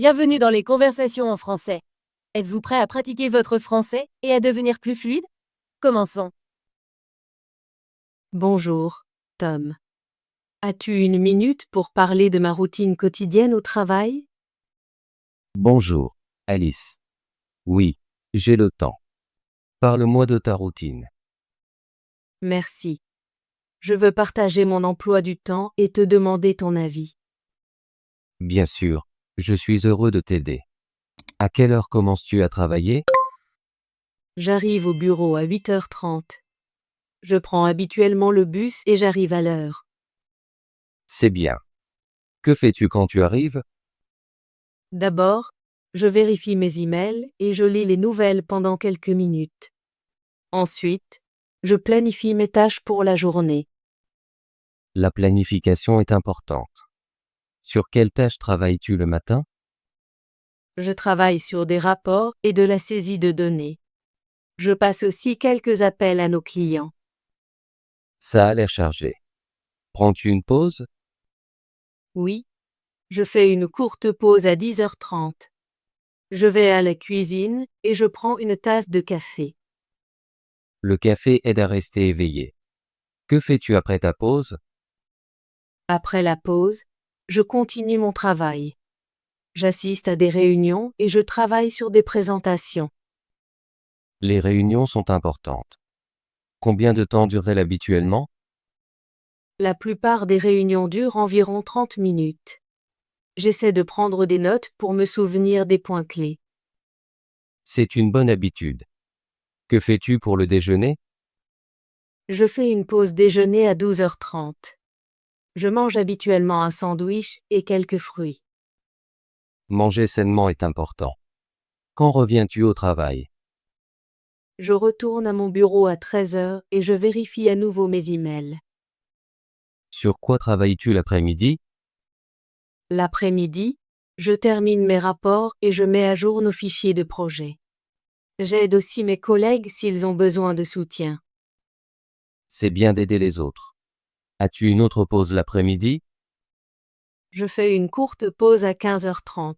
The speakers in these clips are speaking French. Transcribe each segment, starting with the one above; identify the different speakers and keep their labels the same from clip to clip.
Speaker 1: Bienvenue dans les conversations en français. Êtes-vous prêt à pratiquer votre français et à devenir plus fluide? Commençons.
Speaker 2: Bonjour, Tom. As-tu une minute pour parler de ma routine quotidienne au travail?
Speaker 3: Bonjour, Alice. Oui, j'ai le temps. Parle-moi de ta routine.
Speaker 2: Merci. Je veux partager mon emploi du temps et te demander ton avis.
Speaker 3: Bien sûr, je suis heureux de t'aider. À quelle heure commences-tu à travailler?
Speaker 2: J'arrive au bureau à 8h30. Je prends habituellement le bus et j'arrive à l'heure.
Speaker 3: C'est bien. Que fais-tu quand tu arrives?
Speaker 2: D'abord, je vérifie mes emails et je lis les nouvelles pendant quelques minutes. Ensuite, je planifie mes tâches pour la journée.
Speaker 3: La planification est importante. Sur quelle tâche travailles-tu le matin?
Speaker 2: Je travaille sur des rapports et de la saisie de données. Je passe aussi quelques appels à nos clients.
Speaker 3: Ça a l'air chargé. Prends-tu une pause?
Speaker 2: Oui, je fais une courte pause à 10h30. Je vais à la cuisine et je prends une tasse de café.
Speaker 3: Le café aide à rester éveillé. Que fais-tu après ta pause?
Speaker 2: Après la pause, je continue mon travail. J'assiste à des réunions et je travaille sur des présentations.
Speaker 3: Les réunions sont importantes. Combien de temps durent-elles habituellement?
Speaker 2: La plupart des réunions durent environ 30 minutes. J'essaie de prendre des notes pour me souvenir des points clés.
Speaker 3: C'est une bonne habitude. Que fais-tu pour le déjeuner?
Speaker 2: Je fais une pause déjeuner à 12h30. Je mange habituellement un sandwich et quelques fruits.
Speaker 3: Manger sainement est important. Quand reviens-tu au travail?
Speaker 2: Je retourne à mon bureau à 13h et je vérifie à nouveau mes emails.
Speaker 3: Sur quoi travailles-tu l'après-midi?
Speaker 2: L'après-midi, je termine mes rapports et je mets à jour nos fichiers de projet. J'aide aussi mes collègues s'ils ont besoin de soutien.
Speaker 3: C'est bien d'aider les autres. As-tu une autre pause l'après-midi?
Speaker 2: Je fais une courte pause à 15h30.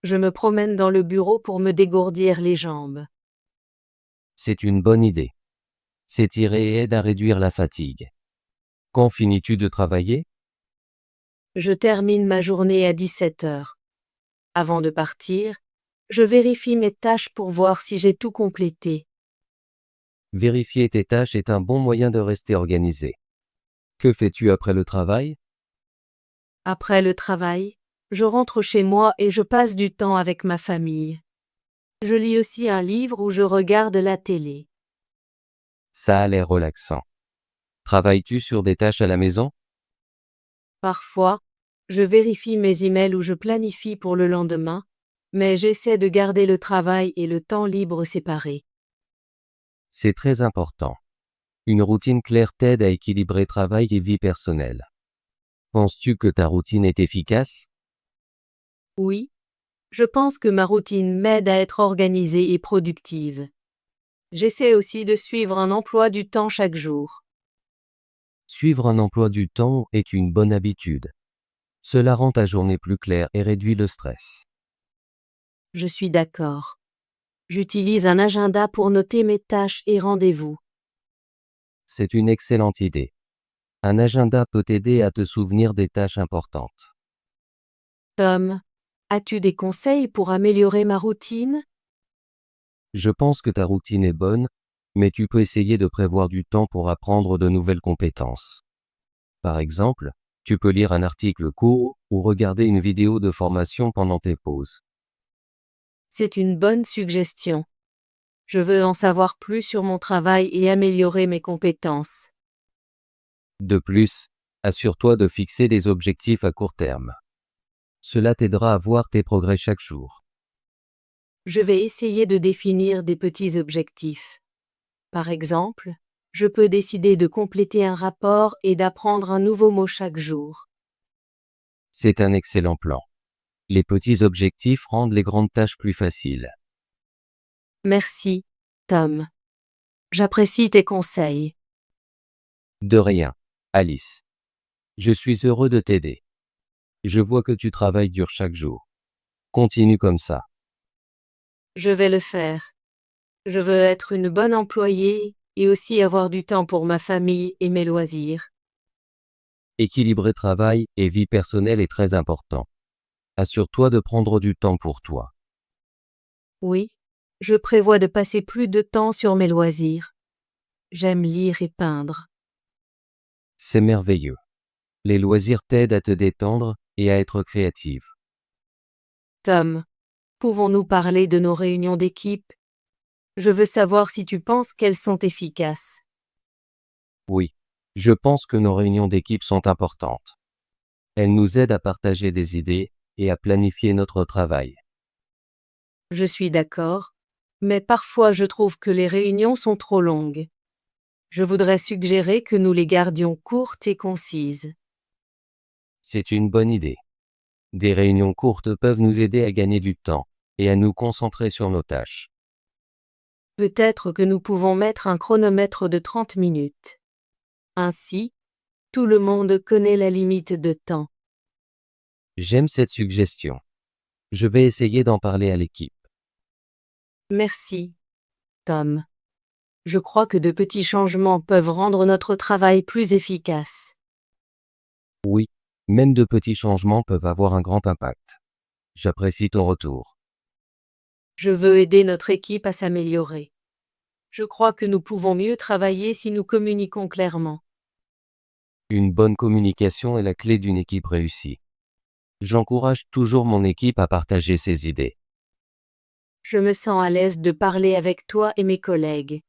Speaker 2: Je me promène dans le bureau pour me dégourdir les jambes.
Speaker 3: C'est une bonne idée. S'étirer aide à réduire la fatigue. Quand finis-tu de travailler?
Speaker 2: Je termine ma journée à 17h. Avant de partir, je vérifie mes tâches pour voir si j'ai tout complété.
Speaker 3: Vérifier tes tâches est un bon moyen de rester organisé. Que fais-tu après le travail?
Speaker 2: Après le travail, je rentre chez moi et je passe du temps avec ma famille. Je lis aussi un livre ou je regarde la télé.
Speaker 3: Ça a l'air relaxant. Travailles-tu sur des tâches à la maison?
Speaker 2: Parfois, je vérifie mes emails ou je planifie pour le lendemain, mais j'essaie de garder le travail et le temps libre séparés.
Speaker 3: C'est très important. Une routine claire t'aide à équilibrer travail et vie personnelle. Penses-tu que ta routine est efficace?
Speaker 2: Oui, je pense que ma routine m'aide à être organisée et productive. J'essaie aussi de suivre un emploi du temps chaque jour.
Speaker 3: Suivre un emploi du temps est une bonne habitude. Cela rend ta journée plus claire et réduit le stress.
Speaker 2: Je suis d'accord. J'utilise un agenda pour noter mes tâches et rendez-vous.
Speaker 3: C'est une excellente idée. Un agenda peut t'aider à te souvenir des tâches importantes.
Speaker 2: Tom, as-tu des conseils pour améliorer ma routine?
Speaker 3: Je pense que ta routine est bonne, mais tu peux essayer de prévoir du temps pour apprendre de nouvelles compétences. Par exemple, tu peux lire un article court ou regarder une vidéo de formation pendant tes pauses.
Speaker 2: C'est une bonne suggestion. Je veux en savoir plus sur mon travail et améliorer mes compétences.
Speaker 3: De plus, assure-toi de fixer des objectifs à court terme. Cela t'aidera à voir tes progrès chaque jour.
Speaker 2: Je vais essayer de définir des petits objectifs. Par exemple, je peux décider de compléter un rapport et d'apprendre un nouveau mot chaque jour.
Speaker 3: C'est un excellent plan. Les petits objectifs rendent les grandes tâches plus faciles.
Speaker 2: Merci, Tom. J'apprécie tes conseils.
Speaker 3: De rien, Alice. Je suis heureux de t'aider. Je vois que tu travailles dur chaque jour. Continue comme ça.
Speaker 2: Je vais le faire. Je veux être une bonne employée et aussi avoir du temps pour ma famille et mes loisirs.
Speaker 3: Équilibrer travail et vie personnelle est très important. Assure-toi de prendre du temps pour toi.
Speaker 2: Oui, je prévois de passer plus de temps sur mes loisirs. J'aime lire et peindre.
Speaker 3: C'est merveilleux. Les loisirs t'aident à te détendre et à être créative.
Speaker 2: Tom, pouvons-nous parler de nos réunions d'équipe? Je veux savoir si tu penses qu'elles sont efficaces.
Speaker 3: Oui, je pense que nos réunions d'équipe sont importantes. Elles nous aident à partager des idées et à planifier notre travail.
Speaker 2: Je suis d'accord, mais parfois je trouve que les réunions sont trop longues. Je voudrais suggérer que nous les gardions courtes et concises.
Speaker 3: C'est une bonne idée. Des réunions courtes peuvent nous aider à gagner du temps et à nous concentrer sur nos tâches.
Speaker 2: Peut-être que nous pouvons mettre un chronomètre de 30 minutes. Ainsi, tout le monde connaît la limite de temps.
Speaker 3: J'aime cette suggestion. Je vais essayer d'en parler à l'équipe.
Speaker 2: Merci, Tom. Je crois que de petits changements peuvent rendre notre travail plus efficace.
Speaker 3: Oui, même de petits changements peuvent avoir un grand impact. J'apprécie ton retour.
Speaker 2: Je veux aider notre équipe à s'améliorer. Je crois que nous pouvons mieux travailler si nous communiquons clairement.
Speaker 3: Une bonne communication est la clé d'une équipe réussie. J'encourage toujours mon équipe à partager ses idées.
Speaker 2: Je me sens à l'aise de parler avec toi et mes collègues.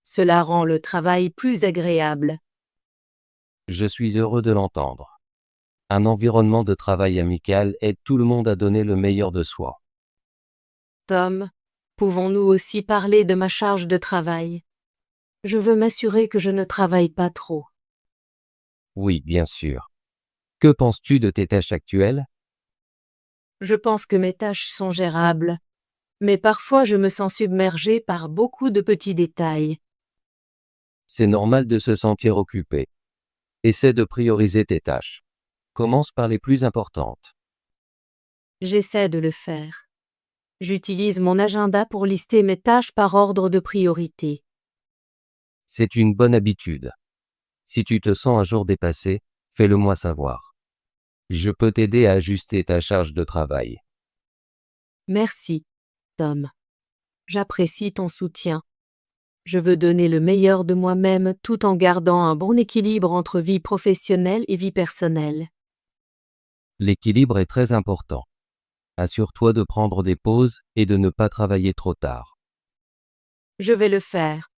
Speaker 2: Cela rend le travail plus agréable.
Speaker 3: Je suis heureux de l'entendre. Un environnement de travail amical aide tout le monde à donner le meilleur de soi.
Speaker 2: Tom, pouvons-nous aussi parler de ma charge de travail? Je veux m'assurer que je ne travaille pas trop.
Speaker 3: Oui, bien sûr. Que penses-tu de tes tâches actuelles?
Speaker 2: Je pense que mes tâches sont gérables, mais parfois je me sens submergée par beaucoup de petits détails.
Speaker 3: C'est normal de se sentir occupé. Essaie de prioriser tes tâches. Commence par les plus importantes.
Speaker 2: J'essaie de le faire. J'utilise mon agenda pour lister mes tâches par ordre de priorité.
Speaker 3: C'est une bonne habitude. Si tu te sens un jour dépassé, fais-le moi savoir. Je peux t'aider à ajuster ta charge de travail.
Speaker 2: Merci, Tom. J'apprécie ton soutien. Je veux donner le meilleur de moi-même tout en gardant un bon équilibre entre vie professionnelle et vie personnelle.
Speaker 3: L'équilibre est très important. Assure-toi de prendre des pauses et de ne pas travailler trop tard.
Speaker 2: Je vais le faire.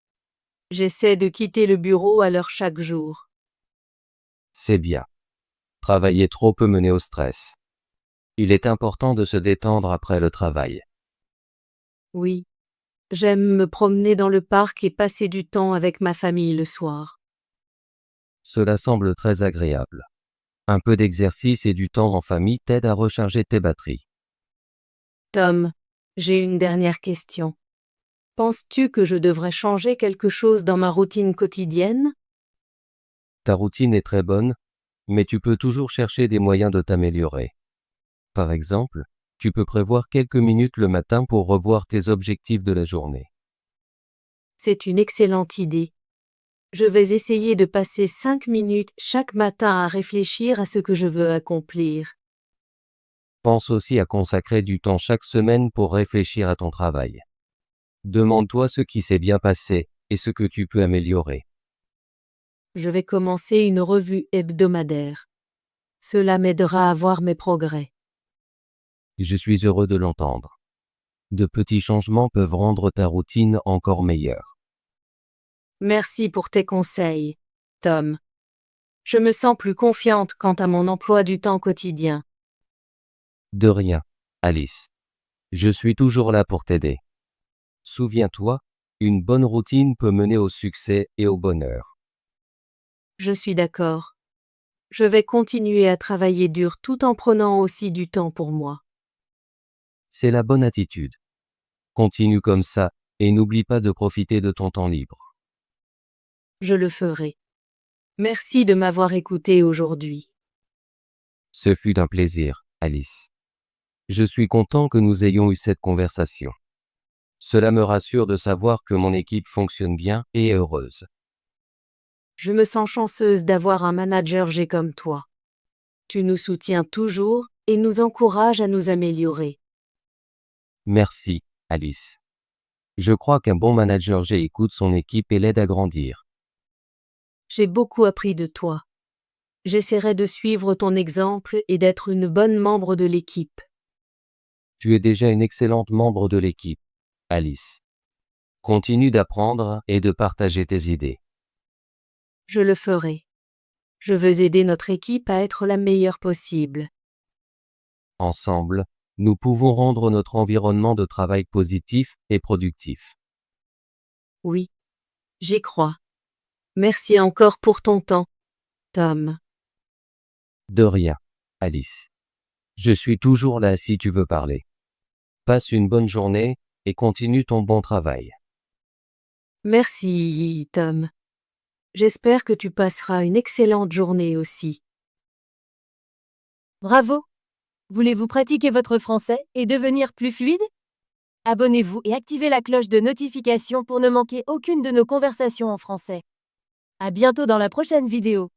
Speaker 2: J'essaie de quitter le bureau à l'heure chaque jour.
Speaker 3: C'est bien. Travailler trop peut mener au stress. Il est important de se détendre après le travail.
Speaker 2: Oui. J'aime me promener dans le parc et passer du temps avec ma famille le soir.
Speaker 3: Cela semble très agréable. Un peu d'exercice et du temps en famille t'aident à recharger tes batteries.
Speaker 2: Tom, j'ai une dernière question. Penses-tu que je devrais changer quelque chose dans ma routine quotidienne?
Speaker 3: Ta routine est très bonne, mais tu peux toujours chercher des moyens de t'améliorer. Par exemple, tu peux prévoir quelques minutes le matin pour revoir tes objectifs de la journée.
Speaker 2: C'est une excellente idée. Je vais essayer de passer 5 minutes chaque matin à réfléchir à ce que je veux accomplir.
Speaker 3: Pense aussi à consacrer du temps chaque semaine pour réfléchir à ton travail. Demande-toi ce qui s'est bien passé et ce que tu peux améliorer.
Speaker 2: Je vais commencer une revue hebdomadaire. Cela m'aidera à voir mes progrès.
Speaker 3: Je suis heureux de l'entendre. De petits changements peuvent rendre ta routine encore meilleure.
Speaker 2: Merci pour tes conseils, Tom. Je me sens plus confiante quant à mon emploi du temps quotidien.
Speaker 3: De rien, Alice. Je suis toujours là pour t'aider. Souviens-toi, une bonne routine peut mener au succès et au bonheur.
Speaker 2: Je suis d'accord. Je vais continuer à travailler dur tout en prenant aussi du temps pour moi.
Speaker 3: C'est la bonne attitude. Continue comme ça et n'oublie pas de profiter de ton temps libre.
Speaker 2: Je le ferai. Merci de m'avoir écouté aujourd'hui.
Speaker 3: Ce fut un plaisir, Alice. Je suis content que nous ayons eu cette conversation. Cela me rassure de savoir que mon équipe fonctionne bien et est heureuse.
Speaker 2: Je me sens chanceuse d'avoir un manager G comme toi. Tu nous soutiens toujours et nous encourages à nous améliorer.
Speaker 3: Merci, Alice. Je crois qu'un bon manager G écoute son équipe et l'aide à grandir.
Speaker 2: J'ai beaucoup appris de toi. J'essaierai de suivre ton exemple et d'être une bonne membre de l'équipe.
Speaker 3: Tu es déjà une excellente membre de l'équipe, Alice. Continue d'apprendre et de partager tes idées.
Speaker 2: Je le ferai. Je veux aider notre équipe à être la meilleure possible.
Speaker 3: Ensemble, nous pouvons rendre notre environnement de travail positif et productif.
Speaker 2: Oui, j'y crois. Merci encore pour ton temps, Tom.
Speaker 3: De rien, Alice. Je suis toujours là si tu veux parler. Passe une bonne journée et continue ton bon travail.
Speaker 2: Merci, Tom. J'espère que tu passeras une excellente journée aussi.
Speaker 1: Bravo! Voulez-vous pratiquer votre français et devenir plus fluide? Abonnez-vous et activez la cloche de notification pour ne manquer aucune de nos conversations en français. À bientôt dans la prochaine vidéo.